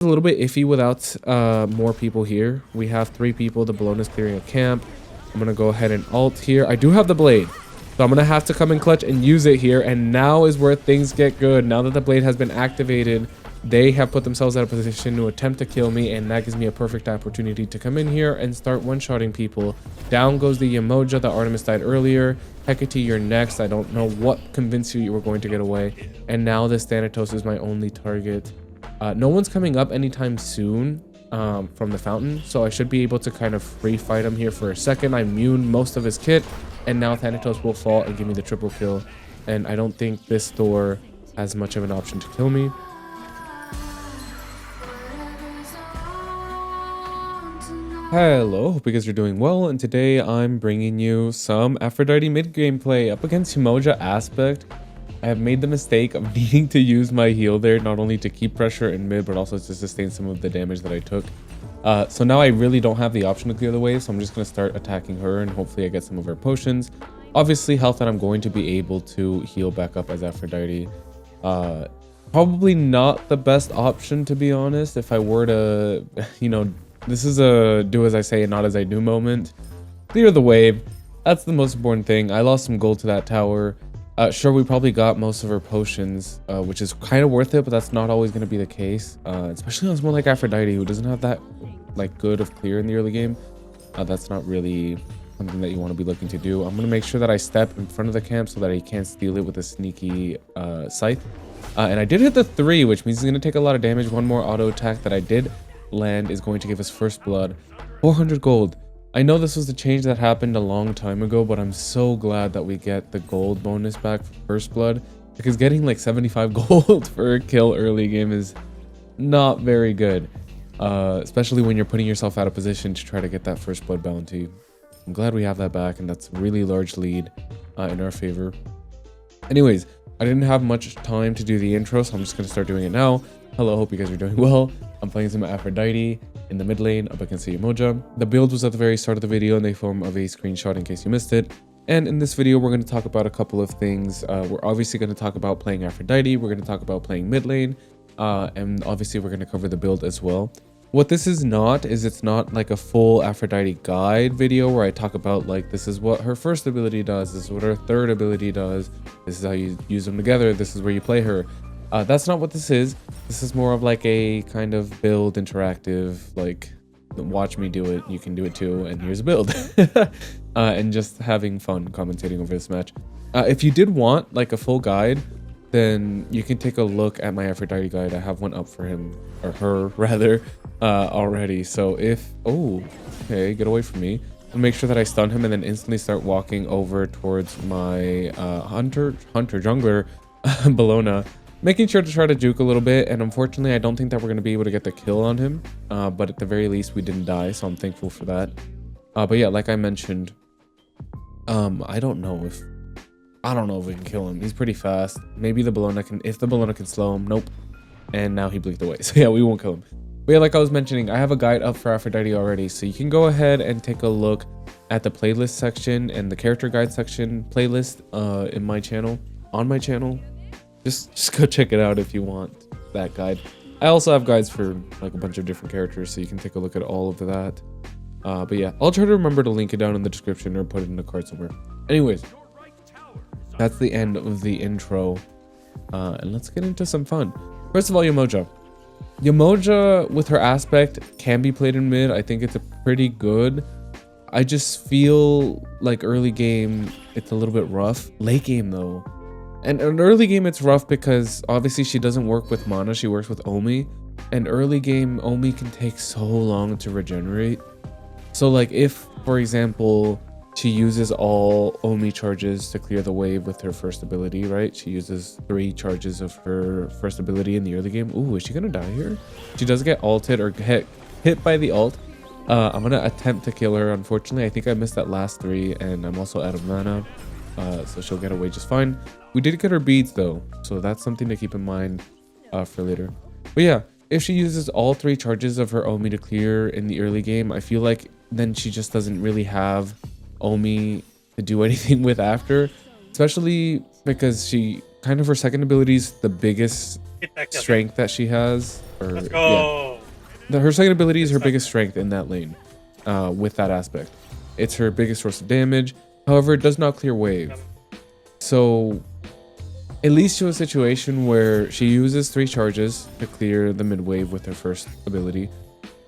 a little bit iffy without more people here. We have 3 people. The Bologna's clearing a camp. I'm gonna go ahead and ult here. I do have the blade, so I'm gonna have to come in clutch and use it here. And now is where things get good. Now that the blade has been activated, they have put themselves at a position to attempt to kill me, and that gives me a perfect opportunity to come in here and start one-shotting people. Down goes the Yemoja. The Artemis died earlier. Hecate, you're next. I don't know what convinced you were going to get away. And now this Thanatos is my only target. No one's coming up anytime soon from the fountain, so I should be able to kind of free fight him here for a second. I immune most of his kit, and now Thanatos will fall and give me the triple kill. And I don't think this Thor has much of an option to kill me. Hello, hope you guys are doing well, and today I'm bringing you some Aphrodite mid-game play up against Yemoja Aspect. I have made the mistake of needing to use my heal there, not only to keep pressure in mid, but also to sustain some of the damage that I took. So now I really don't have the option to clear the wave, so I'm just going to start attacking her, and hopefully I get some of her potions. Obviously, health that I'm going to be able to heal back up as Aphrodite. Probably not the best option, to be honest, if I were to, this is a do as I say and not as I do moment. Clear the wave. That's the most important thing. I lost some gold to that tower. Sure, we probably got most of her potions, which is kind of worth it, but that's not always going to be the case. Especially on someone like Aphrodite, who doesn't have that good of clear in the early game. That's not really something that you want to be looking to do. I'm going to make sure that I step in front of the camp so that he can't steal it with a sneaky scythe. And I did hit the 3, which means he's going to take a lot of damage. One more auto attack that I did land is going to give us first blood. 400 gold. I know this was a change that happened a long time ago, but I'm so glad that we get the gold bonus back for first blood, because getting like 75 gold for a kill early game is not very good, especially when you're putting yourself out of position to try to get that first blood bounty. I'm glad we have that back, and that's a really large lead in our favor. Anyways, I didn't have much time to do the intro, so I'm just going to start doing it now. Hello, hope you guys are doing well. I'm playing some Aphrodite in the mid lane up against the Yemoja. The build was at the very start of the video in the form of a screenshot in case you missed it. And in this video, we're going to talk about a couple of things. We're obviously going to talk about playing Aphrodite. We're going to talk about playing mid lane. And obviously, we're going to cover the build as well. What this is not is it's not like a full Aphrodite guide video where I talk about like, this is what her first ability does. This is what her third ability does. This is how you use them together. This is where you play her. That's not what this is. This is more of like a kind of build interactive, like watch me do it, you can do it too, and here's a build. And just having fun commentating over this match. If you did want like a full guide, then you can take a look at my Aphrodite guide. I have one up for him, or her rather, already. So if, oh, okay, get away from me. I'll make sure that I stun him and then instantly start walking over towards my hunter jungler, Bologna. Making sure to try to juke a little bit, and unfortunately I don't think that we're going to be able to get the kill on him, but at the very least we didn't die, so I'm thankful for that. But yeah, like I mentioned, I don't know if we can kill him. He's pretty fast. Maybe the Bologna can, if the Bologna can slow him. Nope. And now he blinked away, so yeah, we won't kill him. But yeah, like I was mentioning, I have a guide up for Aphrodite already, so you can go ahead and take a look at the playlist section and the character guide section playlist in my channel, on my channel. Just go check it out if you want that guide. I also have guides for like a bunch of different characters, so you can take a look at all of that. But yeah, I'll try to remember to link it down in the description or put it in the card somewhere. Anyways, that's the end of the intro. And let's get into some fun. First of all, Yemoja. Yemoja with her aspect can be played in mid. I think it's a pretty good. I just feel like early game, it's a little bit rough. Late game though. And in early game, it's rough because obviously she doesn't work with mana, she works with Omi. And early game, Omi can take so long to regenerate. So like if, for example, she uses all Omi charges to clear the wave with her first ability, right? She uses 3 charges of her first ability in the early game. Ooh, is she gonna die here? She does get ulted or hit by the ult. I'm gonna attempt to kill her. Unfortunately, I think I missed that last 3 and I'm also out of mana. So she'll get away just fine. We did get her beads though, so that's something to keep in mind for later. But yeah, if she uses all 3 charges of her Omi to clear in the early game, I feel like then she just doesn't really have Omi to do anything with after, especially because she kind of, her second ability is the biggest strength that she has. Or, Let's go. her second ability is her biggest strength in that lane. With that aspect, it's her biggest source of damage. However, it does not clear wave, so it leads to a situation where she uses 3 charges to clear the mid wave with her first ability.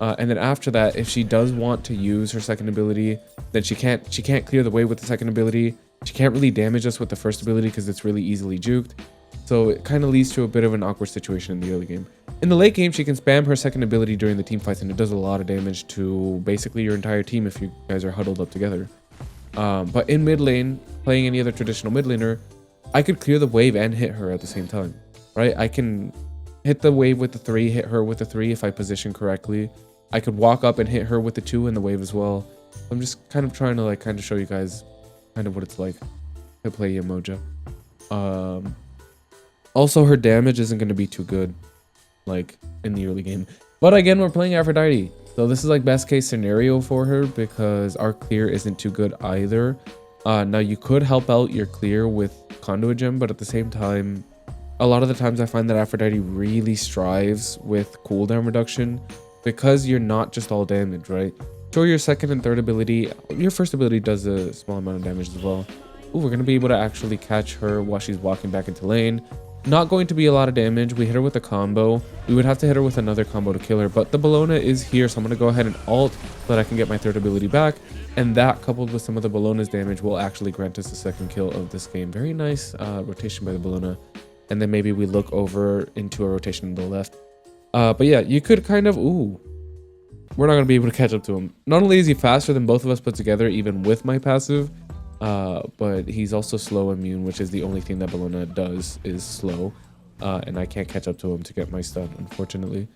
And then after that, if she does want to use her second ability, then she can't clear the wave with the second ability. She can't really damage us with the first ability because it's really easily juked. So it kind of leads to a bit of an awkward situation in the early game. In the late game, she can spam her second ability during the team fights, and it does a lot of damage to basically your entire team if you guys are huddled up together. But in mid lane, playing any other traditional mid laner, I could clear the wave and hit her at the same time, right? I can hit the wave with the 3, hit her with the 3 if I position correctly. I could walk up and hit her with the 2 in the wave as well. I'm just kind of trying to like kind of show you guys kind of what it's like to play Yemoja. Also, her damage isn't going to be too good like in the early game. But again, we're playing Aphrodite, so this is like best case scenario for her because our clear isn't too good either. Now you could help out your clear with Conduit Gem, but at the same time, a lot of the times I find that Aphrodite really strives with cooldown reduction because you're not just all damage, right? So your second and third ability, your first ability does a small amount of damage as well. Ooh, we're going to be able to actually catch her while she's walking back into lane. Not going to be a lot of damage. We hit her with a combo. We would have to hit her with another combo to kill her, but the Bellona is here, so I'm going to go ahead and ult so that I can get my third ability back, and that coupled with some of the Bellona's damage will actually grant us the second kill of this game. Very nice rotation by the Bellona, and then maybe we look over into a rotation on the left. But yeah, you could kind of... Ooh, we're not going to be able to catch up to him. Not only is he faster than both of us put together, even with my passive, but he's also slow immune, which is the only thing that Bellona does is slow. And I can't catch up to him to get my stun, unfortunately.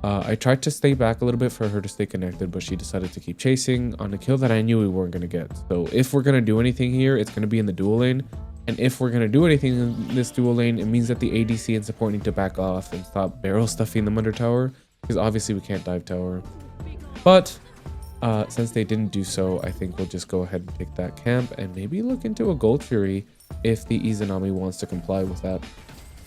I tried to stay back a little bit for her to stay connected, but she decided to keep chasing on a kill that I knew we weren't going to get. So if we're going to do anything here, it's going to be in the dual lane. And if we're going to do anything in this dual lane, it means that the ADC and support need to back off and stop barrel stuffing them under tower, because obviously we can't dive tower. But since they didn't do so, I think we'll just go ahead and pick that camp and maybe look into a Gold Fury if the Izanami wants to comply with that.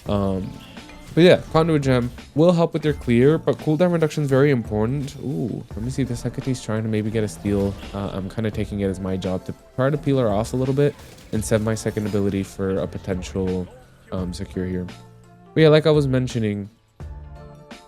But yeah, Conduit Gem will help with their clear, but cooldown reduction is very important. Ooh, let me see. The second he's trying to maybe get a steal. I'm kind of taking it as my job to try to peel her off a little bit and send my second ability for a potential secure here. But yeah, like I was mentioning,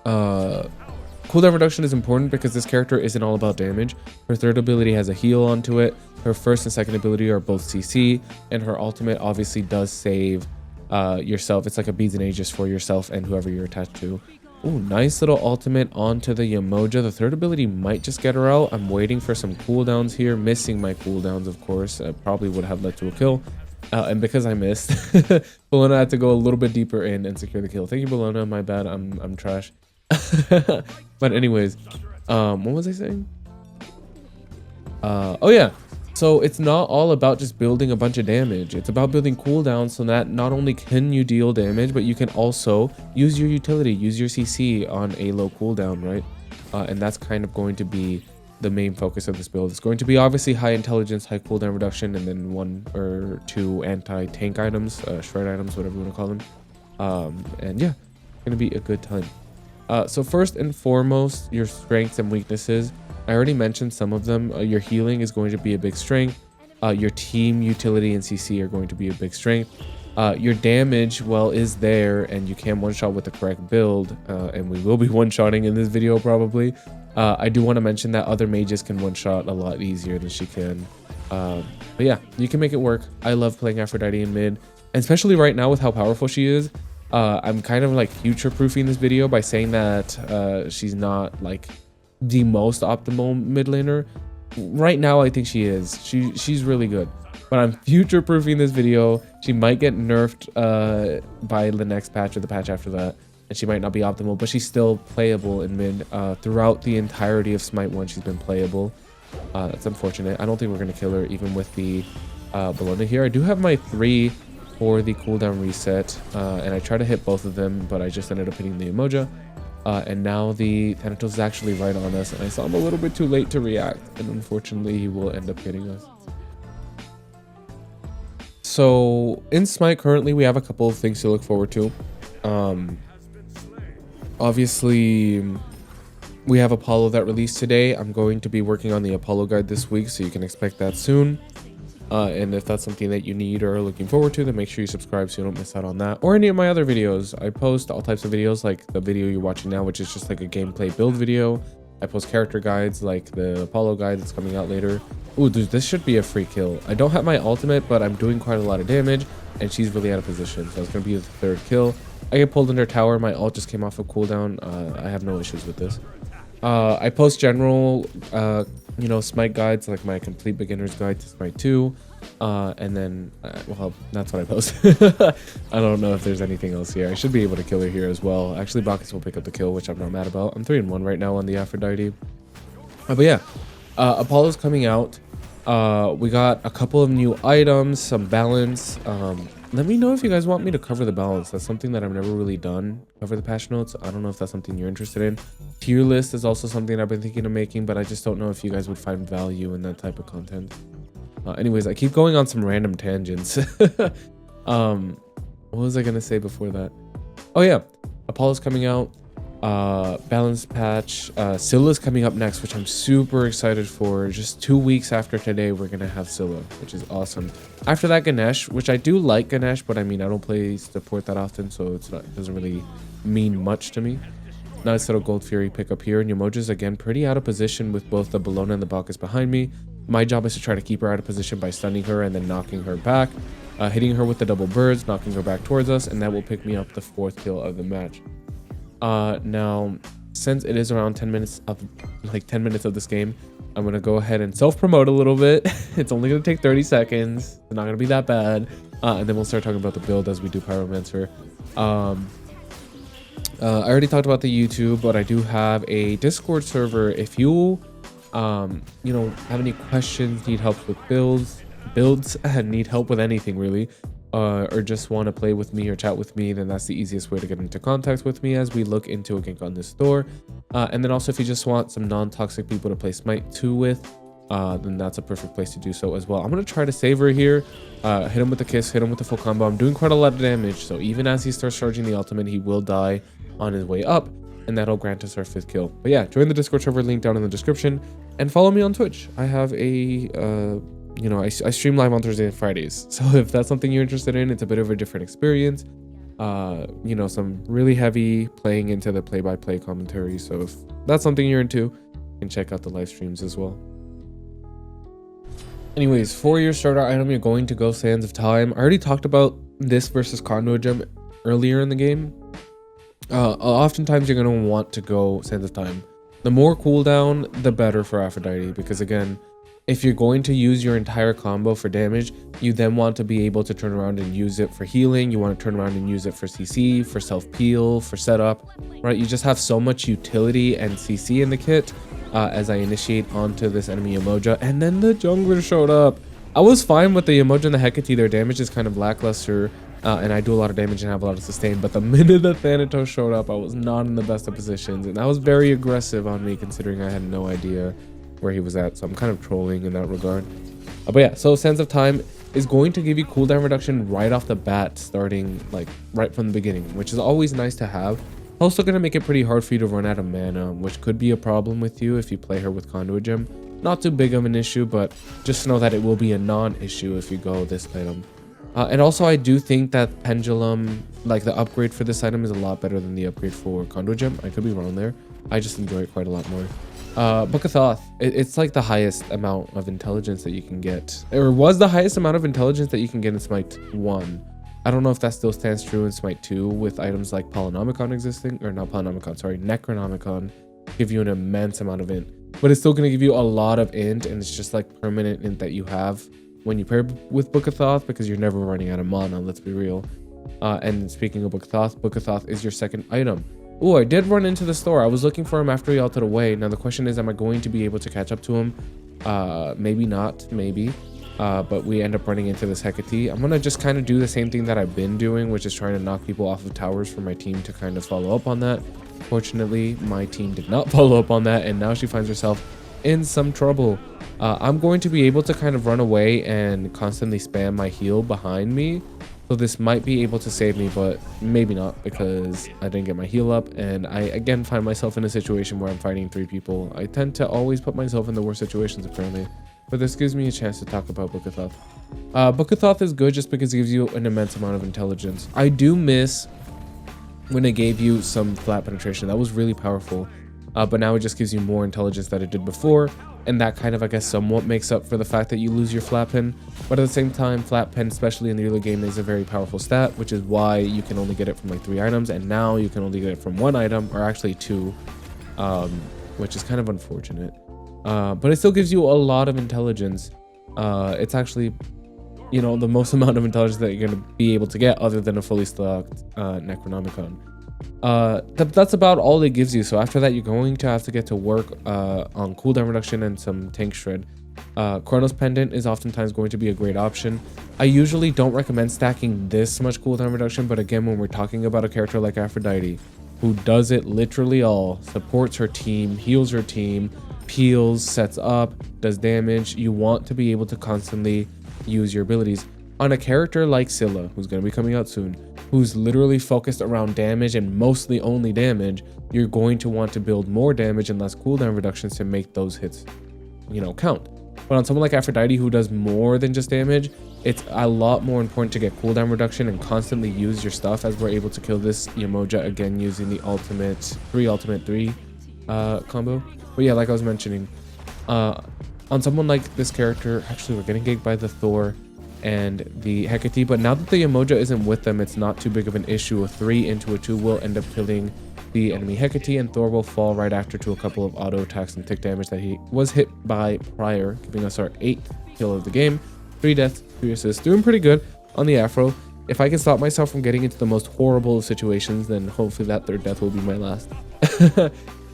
cooldown reduction is important because this character isn't all about damage. Her third ability has a heal onto it. Her first and second ability are both CC, and her ultimate obviously does save yourself. It's like a beads and aegis for yourself and whoever you're attached to. Ooh, nice little ultimate onto the Yemoja. The third ability might just get her out. I'm waiting for some cooldowns here, missing my cooldowns, of course. Probably would have led to a kill. And because I missed, Bellona had to go a little bit deeper in and secure the kill. Thank you, Bellona. My bad. I'm trash. But anyways, what was I saying? Oh yeah, so it's not all about just building a bunch of damage. It's about building cooldowns so that not only can you deal damage, but you can also use your utility, use your CC on a low cooldown, right? And that's kind of going to be the main focus of this build. It's going to be obviously high intelligence, high cooldown reduction, and then 1 or 2 anti-tank items, shred items, whatever you want to call them. And yeah, it's gonna be a good time. So first and foremost, your strengths and weaknesses. I already mentioned some of them. Your healing is going to be a big strength. Your team utility and CC are going to be a big strength. Your damage, well, is there, and you can one-shot with the correct build, and we will be one-shotting in this video probably. I do want to mention that other mages can one-shot a lot easier than she can. But yeah, you can make it work. I love playing Aphrodite in mid, and especially right now with how powerful she is. I'm kind of like future-proofing this video by saying that she's not like the most optimal mid laner. Right now, I think she is. She's really good. But I'm future-proofing this video. She might get nerfed by the next patch or the patch after that, and she might not be optimal, but she's still playable in mid. Throughout the entirety of Smite 1, she's been playable. That's unfortunate. I don't think we're going to kill her even with the Bellona here. I do have my 3 for the cooldown reset, and I tried to hit both of them, but I just ended up hitting the Yemoja. And now the Thanatos is actually right on us, and I saw him a little bit too late to react, and unfortunately he will end up hitting us. So in Smite currently we have a couple of things to look forward to. Obviously We have Apollo that released today. I'm going to be working on the Apollo guide this week, so you can expect that soon. And if that's something that you need or are looking forward to, then make sure you subscribe so you don't miss out on that or any of my other videos. I post all types of videos, like the video you're watching now, which is just like a gameplay build video. I post character guides like the Apollo guide that's coming out later. Ooh, dude, this should be a free kill. I don't have my ultimate, but I'm doing quite a lot of damage, and she's really out of position, so it's going to be the third kill. I get pulled under tower. My ult just came off of cooldown. I have no issues with this. I post general, Smite guides, like my complete beginner's guide to Smite 2. And then, well, that's what I post. I don't know if there's anything else here. I should be able to kill her here as well. Actually, Bacchus will pick up the kill, which I'm not mad about. I'm 3-1 right now on the Aphrodite. But yeah, Apollo's coming out. We got a couple of new items, some balance. Let me know if you guys want me to cover the balance. That's something that I've never really done, cover the patch notes. I don't know if that's something you're interested in. Tier list is also something I've been thinking of making, but I just don't know if you guys would find value in that type of content. Anyways, I keep going on some random tangents. What was I gonna say before that? Oh yeah, Apollo's coming out. Balance patch. Scylla's coming up next, which I'm super excited for. Just 2 weeks after today, we're gonna have Scylla, which is awesome. After that, Ganesh, which I do like Ganesh, but I mean, I don't play support that often, so it doesn't really mean much to me. Nice little Gold Fury pick up here, and Yamoja's again pretty out of position with both the Bellona and the Bacchus behind me. My job is to try to keep her out of position by stunning her and then knocking her back, hitting her with the double birds, knocking her back towards us, and that will pick me up the 4th kill of the match. Now, since it is around 10 minutes of this game, I'm gonna go ahead and self-promote a little bit. It's only gonna take 30 seconds. It's not gonna be that bad, and then we'll start talking about the build as we do Pyromancer. I already talked about the YouTube, but I do have a Discord server. If you have any questions, need help with builds, and need help with anything really, or just want to play with me or chat with me, then that's the easiest way to get into contact with me as we look into a gank on this store. And then also, if you just want some non-toxic people to play Smite 2 with, then that's a perfect place to do so as well. I'm going to try to save her here, hit him with the kiss, hit him with the full combo. I'm doing quite a lot of damage, so even as he starts charging the ultimate, he will die on his way up, and that'll grant us our 5th kill. But yeah, join the Discord server, link down in the description, and follow me on Twitch. I have a I stream live on Thursday and Fridays, so if that's something you're interested in, it's a bit of a different experience. Some really heavy playing into the play-by-play commentary, so if that's something you're into, you can check out the live streams as well. Anyways, for your starter item, you're going to go Sands of Time. I already talked about this versus Conduit Gem earlier in the game. Oftentimes you're going to want to go Sands of Time. The more cooldown, the better for Aphrodite, because again, if you're going to use your entire combo for damage, you then want to be able to turn around and use it for healing. You want to turn around and use it for CC, for self-peel, for setup, right? You just have so much utility and CC in the kit as I initiate onto this enemy Yamoja, and then the jungler showed up. I was fine with the Yamoja and the Hecate. Their damage is kind of lackluster, and I do a lot of damage and have a lot of sustain, but the minute that Thanatos showed up, I was not in the best of positions, and that was very aggressive on me considering I had no idea where he was at, so I'm kind of trolling in that regard. But yeah, so Sands of Time is going to give you cooldown reduction right off the bat, starting like right from the beginning, which is always nice to have. Also going to make it pretty hard for you to run out of mana, which could be a problem with you if you play her with Conduit Gem. Not too big of an issue, but just know that it will be a non-issue if you go this item. And also, I do think that Pendulum, like the upgrade for this item, is a lot better than the upgrade for Conduit Gem. I could be wrong there. I just enjoy it quite a lot more. Book of Thoth, it's like the highest amount of intelligence that you can get, or was the highest amount of intelligence that you can get in Smite 1. I don't know if that still stands true in Smite 2 with items like Polynomicon existing, or not Polynomicon, sorry, Necronomicon give you an immense amount of int, but it's still going to give you a lot of int, and it's just like permanent int that you have when you pair with Book of Thoth, because you're never running out of mana, let's be real. And speaking of Book of Thoth is your second item. Oh, I did run into the store. I was looking for him after he ulted away. Now the question is, am I going to be able to catch up to him? Maybe not, maybe. But we end up running into this Hecate. I'm gonna just kind of do the same thing that I've been doing, which is trying to knock people off of towers for my team to kind of follow up on that. Fortunately, my team did not follow up on that, and now she finds herself in some trouble. I'm going to be able to kind of run away and constantly spam my heal behind me, So this might be able to save me, but maybe not, because I didn't get my heal up, and I again find myself in a situation where I'm fighting 3 people. I tend to always put myself in the worst situations apparently, but this gives me a chance to talk about Book of Thoth. Book of Thoth is good just because it gives you an immense amount of intelligence. I do miss when it gave you some flat penetration. That was really powerful, but now it just gives you more intelligence than it did before, and that kind of, I guess, somewhat makes up for the fact that you lose your flat pen. But at the same time, flat pen, especially in the early game, is a very powerful stat, which is why you can only get it from like 3 items, and now you can only get it from 1 item, or actually 2, which is kind of unfortunate. But it still gives you a lot of intelligence. It's actually, you know, the most amount of intelligence that you're going to be able to get other than a fully stocked Necronomicon. That's about all it gives you. So after that, you're going to have to get to work on cooldown reduction and some tank shred. Chronos Pendant is oftentimes going to be a great option. I usually don't recommend stacking this much cooldown reduction, but again, when we're talking about a character like Aphrodite, who does it literally all, supports her team, heals her team, peels, sets up, does damage, you want to be able to constantly use your abilities. On a character like Scylla, who's going to be coming out soon, who's literally focused around damage and mostly only damage, you're going to want to build more damage and less cooldown reductions to make those hits, you know, count. But on someone like Aphrodite, who does more than just damage, it's a lot more important to get cooldown reduction and constantly use your stuff, as we're able to kill this Yamoja again using the ultimate 3 combo. But yeah, like I was mentioning, on someone like this character, actually we're getting ganked by the Thor and the Hecate, but now that the Yamoja isn't with them, it's not too big of an issue. A 3 into a 2 will end up killing the enemy Hecate, and Thor will fall right after to a couple of auto attacks and tick damage that he was hit by prior, giving us our 8th kill of the game. 3 deaths, 3 assists, doing pretty good on the Afro. If I can stop myself from getting into the most horrible of situations, then hopefully that 3rd death will be my last. But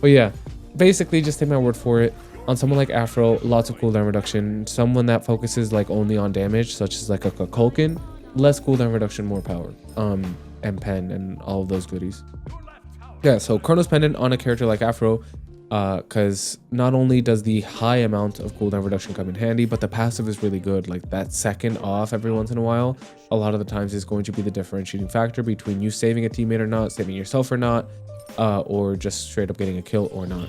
yeah, basically just take my word for it. On someone like Afro, lots of cooldown reduction. Someone that focuses like only on damage, such as like a Kukulkan, less cooldown reduction, more power, and pen and all of those goodies. Yeah, so Chronos Pendant on a character like Afro, because not only does the high amount of cooldown reduction come in handy, but the passive is really good. Like that second off every once in a while, a lot of the times is going to be the differentiating factor between you saving a teammate or not, saving yourself or not, or just straight up getting a kill or not.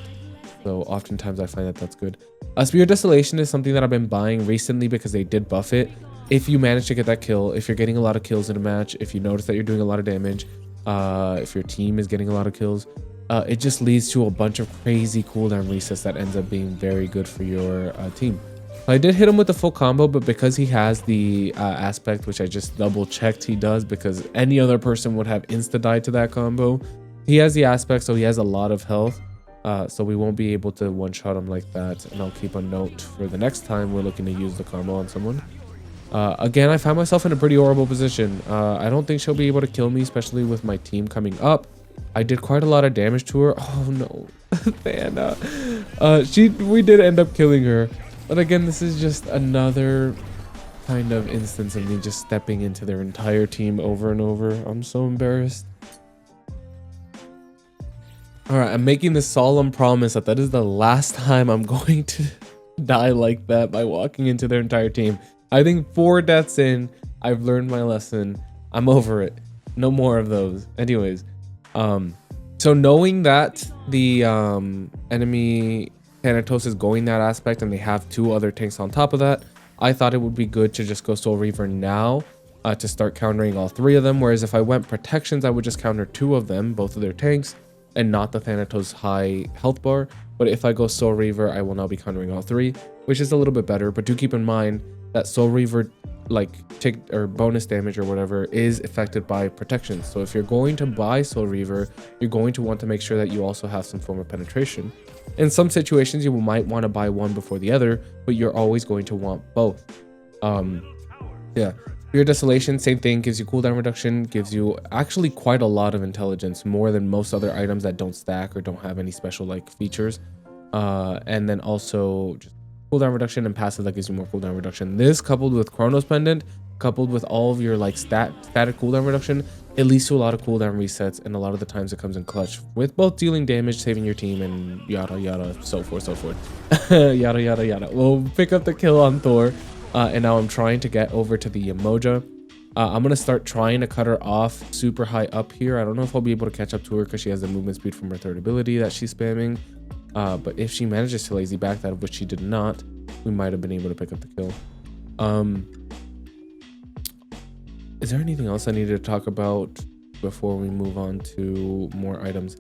So oftentimes I find that that's good. Spear Desolation is something that I've been buying recently because they did buff it. If you manage to get that kill, if you're getting a lot of kills in a match, if you notice that you're doing a lot of damage, if your team is getting a lot of kills, it just leads to a bunch of crazy cooldown resets that ends up being very good for your team. I did hit him with the full combo, but because he has the aspect, which I just double checked he does, because any other person would have insta-died to that combo, he has the aspect, so he has a lot of health. So we won't be able to one-shot him like that, and I'll keep a note for the next time we're looking to use the combo on someone. Again, I find myself in a pretty horrible position. I don't think she'll be able to kill me, especially with my team coming up. I did quite a lot of damage to her. Oh no, Thana. We did end up killing her. But again, this is just another kind of instance of me just stepping into their entire team over and over. I'm so embarrassed. Alright, I'm making this solemn promise that is the last time I'm going to die like that by walking into their entire team. I think 4 deaths in, I've learned my lesson. I'm over it. No more of those. Anyways, so knowing that the enemy Thanatos is going that aspect and they have 2 other tanks on top of that, I thought it would be good to just go Soul Reaver now to start countering all 3 of them. Whereas if I went protections, I would just counter 2 of them, both of their tanks, and not the Thanatos high health bar. But if I go Soul Reaver, I will now be countering all 3, which is a little bit better. But do keep in mind that Soul Reaver, like tick or bonus damage or whatever, is affected by protection. So if you're going to buy Soul Reaver, you're going to want to make sure that you also have some form of penetration. In some situations, you might want to buy one before the other, but you're always going to want both. Yeah. Your Desolation, same thing, gives you cooldown reduction, gives you actually quite a lot of intelligence, more than most other items that don't stack or don't have any special like features. And then also just cooldown reduction and passive that gives you more cooldown reduction. This coupled with Chronos Pendant, coupled with all of your like static cooldown reduction, it leads to a lot of cooldown resets, and a lot of the times it comes in clutch with both dealing damage, saving your team, and yada yada, so forth. Yada yada yada. We'll pick up the kill on Thor. And now I'm trying to get over to the Yamoja. I'm gonna start trying to cut her off super high up here. I don't know if I'll be able to catch up to her because she has the movement speed from her third ability that she's spamming. But if she manages to lazy back that, of which she did not, we might have been able to pick up the kill. Is there anything else I needed to talk about before we move on to more items?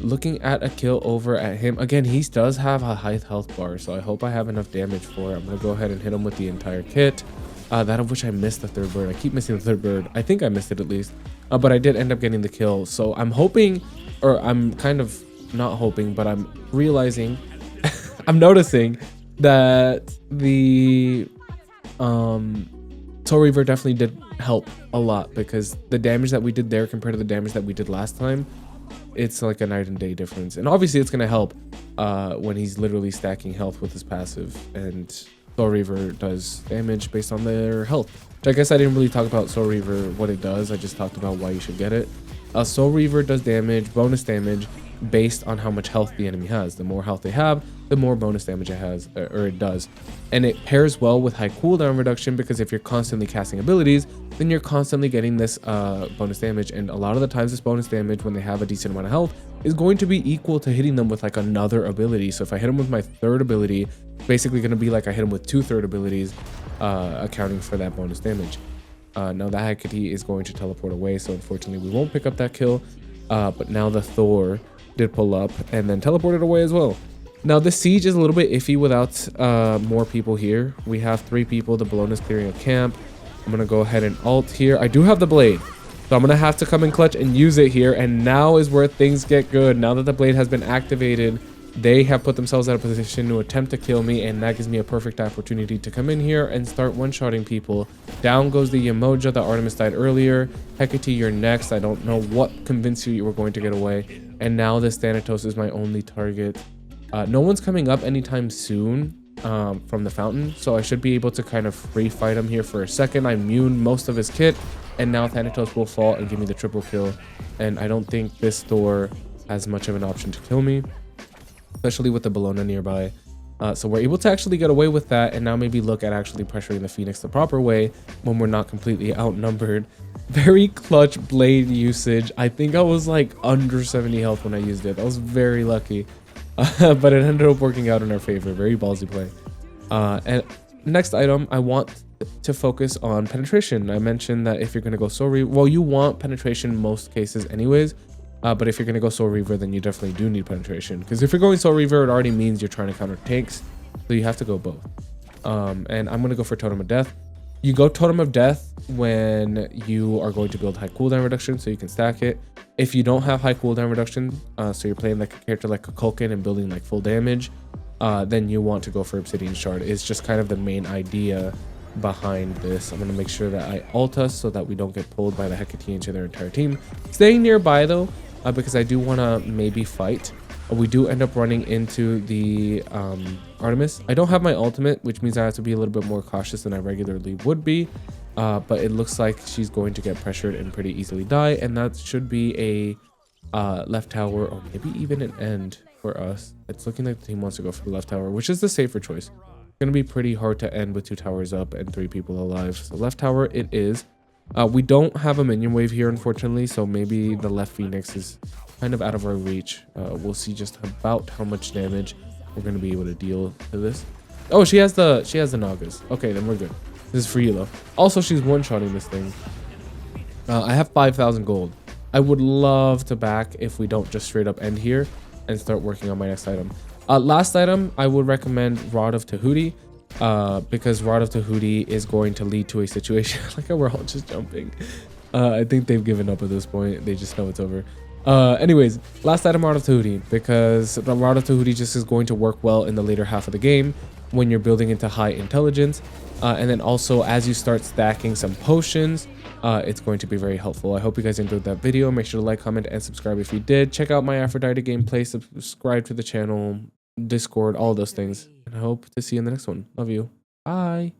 Looking at a kill over at him again, he does have a high health bar, so I hope I have enough damage for it. I'm gonna go ahead and hit him with the entire kit, that of which I missed the third bird. I keep missing the third bird. I think I missed it at least, but I did end up getting the kill. So I'm hoping, or I'm kind of not hoping, but I'm realizing I'm noticing that the Soul Reaver definitely did help a lot, because the damage that we did there compared to the damage that we did last time, it's like a night and day difference. And obviously it's going to help when he's literally stacking health with his passive, and Soul Reaver does damage based on their health, which I guess I didn't really talk about Soul Reaver, what it does. I just talked about why you should get it. Soul Reaver does damage, bonus damage, based on how much health the enemy has. The more health they have, the more bonus damage it has, or it does. And it pairs well with high cooldown reduction, because if you're constantly casting abilities, then you're constantly getting this bonus damage. And a lot of the times this bonus damage, when they have a decent amount of health, is going to be equal to hitting them with like another ability. So if I hit them with my third ability, it's basically going to be like I hit them with 2 third abilities, accounting for that bonus damage. Now that Hecate is going to teleport away, so unfortunately we won't pick up that kill. But now the Thor did pull up and then teleported away as well. Now this siege is a little bit iffy without more people here. We have 3 people. The Bologna's clearing a camp. I'm gonna go ahead and ult here. I do have the blade, so I'm gonna have to come in clutch and use it here. And now is where things get good. Now that the blade has been activated, they have put themselves at a position to attempt to kill me, and that gives me a perfect opportunity to come in here and start one-shotting people. Down goes the Yemoja. The Artemis died earlier. Hecate, you're next. I don't know what convinced you were going to get away. And now this Thanatos is my only target. No one's coming up anytime soon from the fountain, so I should be able to kind of free fight him here for a second. I immune most of his kit, and now Thanatos will fall and give me the triple kill. And I don't think this Thor has much of an option to kill me, especially with the Bologna nearby. So we're able to actually get away with that, and now maybe look at actually pressuring the Phoenix the proper way when we're not completely outnumbered. Very clutch blade usage. I think I was like under 70 health when I used it. I was very lucky, but it ended up working out in our favor. Very ballsy play. And next item, I want to focus on penetration. I mentioned that if you're going to go Soul Reaver, well, you want penetration in most cases anyways. But if you're going to go Soul Reaver, then you definitely do need penetration. Because if you're going Soul Reaver, it already means you're trying to counter tanks. So you have to go both. And I'm going to go for Totem of Death. You go Totem of Death when you are going to build high cooldown reduction, so you can stack it. If you don't have high cooldown reduction, so you're playing like a character like a Kulkin and building like full damage, then you want to go for Obsidian Shard. It's just kind of the main idea behind this. I'm going to make sure that I ult us so that we don't get pulled by the Hecate to their entire team. Staying nearby though, because I do want to maybe fight. We do end up running into the Artemis. I don't have my ultimate, which means I have to be a little bit more cautious than I regularly would be. But it looks like she's going to get pressured and pretty easily die. And that should be a left tower, or maybe even an end for us. It's looking like the team wants to go for the left tower, which is the safer choice. It's going to be pretty hard to end with 2 towers up and 3 people alive. So left tower it is. We don't have a minion wave here, unfortunately, so maybe the left Phoenix is kind of out of our reach. We'll see just about how much damage we're going to be able to deal to this. Oh, she has the Nagas. Okay, then we're good. This is for you though. Also, she's one-shotting this thing. I have 5,000 gold. I would love to back if we don't just straight up end here and start working on my next item. Last item, I would recommend Rod of Tahuti. Because Rod of Tahuti is going to lead to a situation like we're all just jumping. I think they've given up at this point. They just know it's over. Anyways, last item, Rod of Tahuti, because the Rod of Tahuti just is going to work well in the later half of the game when you're building into high intelligence. And then also as you start stacking some potions, it's going to be very helpful. I hope you guys enjoyed that video. Make sure to like, comment, and subscribe if you did. Check out my Aphrodite gameplay, subscribe to the channel, Discord, all those things. And I hope to see you in the next one. Love you. Bye.